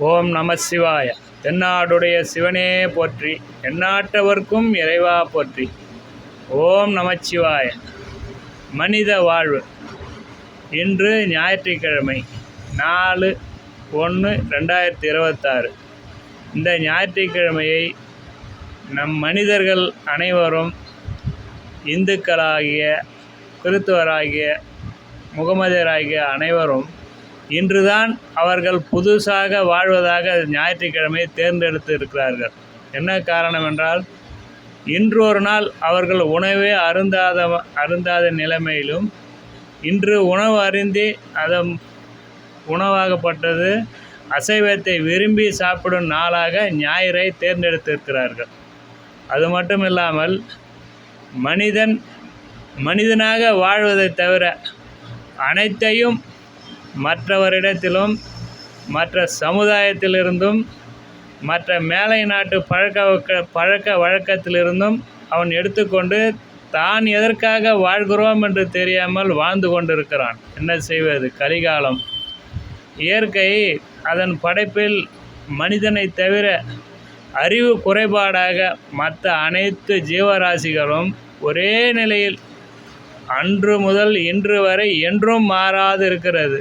ஓம் நம சிவாய. தென்னாடுடைய சிவனே போற்றி, எந்நாட்டவர்க்கும் இறைவா போற்றி. ஓம் நமச்சிவாய. மனித வாழ்வு. இன்று ஞாயிற்றுக்கிழமை 4/1/2026. இந்த ஞாயிற்றுக்கிழமையை நம் மனிதர்கள் அனைவரும், இந்துக்களாகிய, கிறித்துவராகிய, முகமதியராகிய அனைவரும் இன்றுதான் அவர்கள் புதுசாக வாழ்வதாக ஞாயிற்றுக்கிழமையை தேர்ந்தெடுத்து இருக்கிறார்கள். என்ன காரணம் என்றால், இன்று ஒரு நாள் அவர்கள் உணவே அருந்தாத நிலைமையிலும், இன்று உணவு அருந்தி அதன் உணவாகப்பட்டது அசைவத்தை விரும்பி சாப்பிடும் நாளாக ஞாயிறை தேர்ந்தெடுத்திருக்கிறார்கள். அது மட்டும் இல்லாமல், மனிதனாக வாழ்வதை தவிர அனைத்தையும் மற்றவரிடத்திலும், மற்ற சமுதாயத்திலிருந்தும், மற்ற மேலை நாட்டு பழக்க வழக்கத்திலிருந்தும் அவன் எடுத்துக்கொண்டு தான் எதற்காக வாழ்கிறோம் என்று தெரியாமல் வாழ்ந்து கொண்டிருக்கிறான். என்ன செய்வது? கலிகாலம். இயற்கை அதன் படைப்பில் மனிதனை தவிர அறிவு குறைபாடாக மற்ற அனைத்து ஜீவராசிகளும் ஒரே நிலையில் அன்று முதல் இன்று வரை என்றும் மாறாது இருக்கிறது.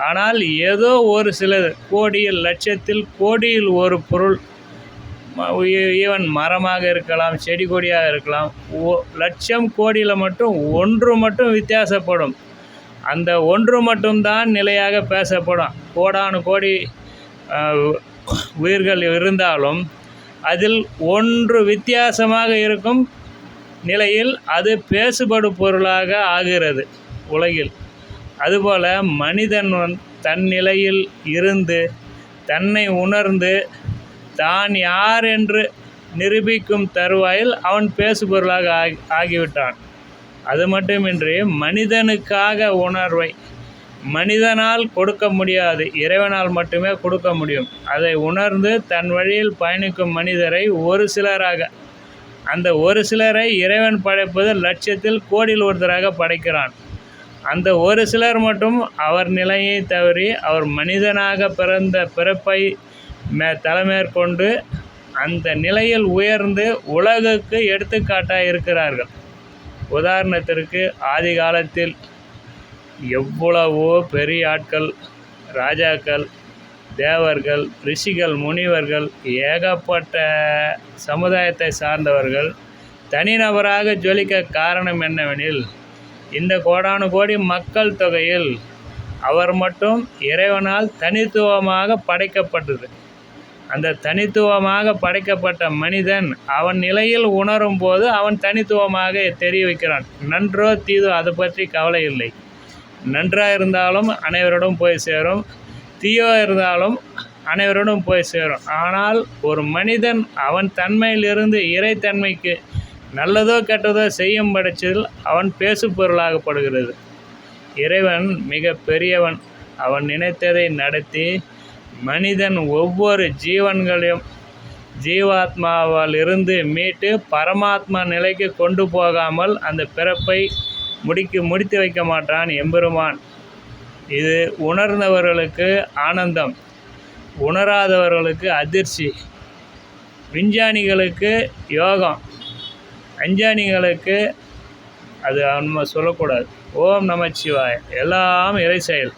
ஆனால் ஏதோ ஒரு சில கோடியில், லட்சத்தில், கோடியில் ஒரு பொருள், ஈவன் மரமாக இருக்கலாம், செடி கொடியாக இருக்கலாம், லட்சம் கோடியில் மட்டும் ஒன்று மட்டும் வித்தியாசப்படும். அந்த ஒன்று மட்டும்தான் நிலையாக பேசப்படும். கோடானு கோடி உயிர்கள் இருந்தாலும் அதில் ஒன்று வித்தியாசமாக இருக்கும் நிலையில் அது பேசுபடும் பொருளாக ஆகிறது உலகில். அதுபோல் மனிதன் தன் நிலையில் இருந்து, தன்னை உணர்ந்து, தான் யார் என்று நிரூபிக்கும் தருவாயில் அவன் பேசுபொருளாக ஆகிவிட்டான். அது மட்டுமின்றி மனிதனுக்காக உணர்வை மனிதனால் கொடுக்க முடியாது, இறைவனால் மட்டுமே கொடுக்க முடியும். அதை உணர்ந்து தன் வழியில் பயணிக்கும் மனிதரை ஒரு சிலராக, அந்த ஒரு சிலரை இறைவன் படைப்பது லட்சத்தில் கோடியில் ஒருத்தராக படைக்கிறான். அந்த ஒரு சிலர் மட்டும் அவர் நிலையை தவறி அவர் மனிதனாக பிறந்த பிறப்பை தலைமேற்கொண்டு அந்த நிலையில் உயர்ந்து உலகுக்கு எடுத்துக்காட்டாக இருக்கிறார்கள். உதாரணத்திற்கு, ஆதி காலத்தில் எவ்வளவோ பெரிய ஆட்கள், ராஜாக்கள், தேவர்கள், ரிஷிகள், முனிவர்கள், ஏகப்பட்ட சமுதாயத்தை சார்ந்தவர்கள் தனிநபராக ஜொலிக்க காரணம் என்னவெனில், இந்த கோடானு கோடி மக்கள் தொகையில் அவர் மட்டும் இறைவனால் தனித்துவமாக படைக்கப்பட்டது. அந்த தனித்துவமாக படைக்கப்பட்ட மனிதன் அவன் நிலையில் உணரும் போது அவன் தனித்துவமாக தெரிய வைக்கிறான். நன்றோ தீதோ அதை பற்றி கவலை இல்லை. நன்றாக இருந்தாலும் அனைவரோடும் போய் சேரும், தீயோ இருந்தாலும் அனைவரோடும் போய் சேரும். ஆனால் ஒரு மனிதன் அவன் தன்மையிலிருந்து இறைத்தன்மைக்கு நல்லதோ கெட்டதோ செய்யும் பட்சத்தில் அவன் பேசு பொருளாகப்படுகிறது. இறைவன் மிக பெரியவன். அவன் நினைத்ததை நடத்தி மனிதன் ஒவ்வொரு ஜீவன்களையும் ஜீவாத்மாவால் இருந்து மீட்டு பரமாத்மா நிலைக்கு கொண்டு போகாமல் அந்த பிறப்பை முடித்து வைக்க மாட்டான் எம்பெருமான். இது உணர்ந்தவர்களுக்கு ஆனந்தம், உணராதவர்களுக்கு அதிர்ச்சி, விஞ்ஞானிகளுக்கு யோகம், அஞ்ஞானிகளுக்கு அது நம்ம சொல்லக்கூடாது. ஓம் நமச்சிவாய. எல்லாம் இறை செயல்.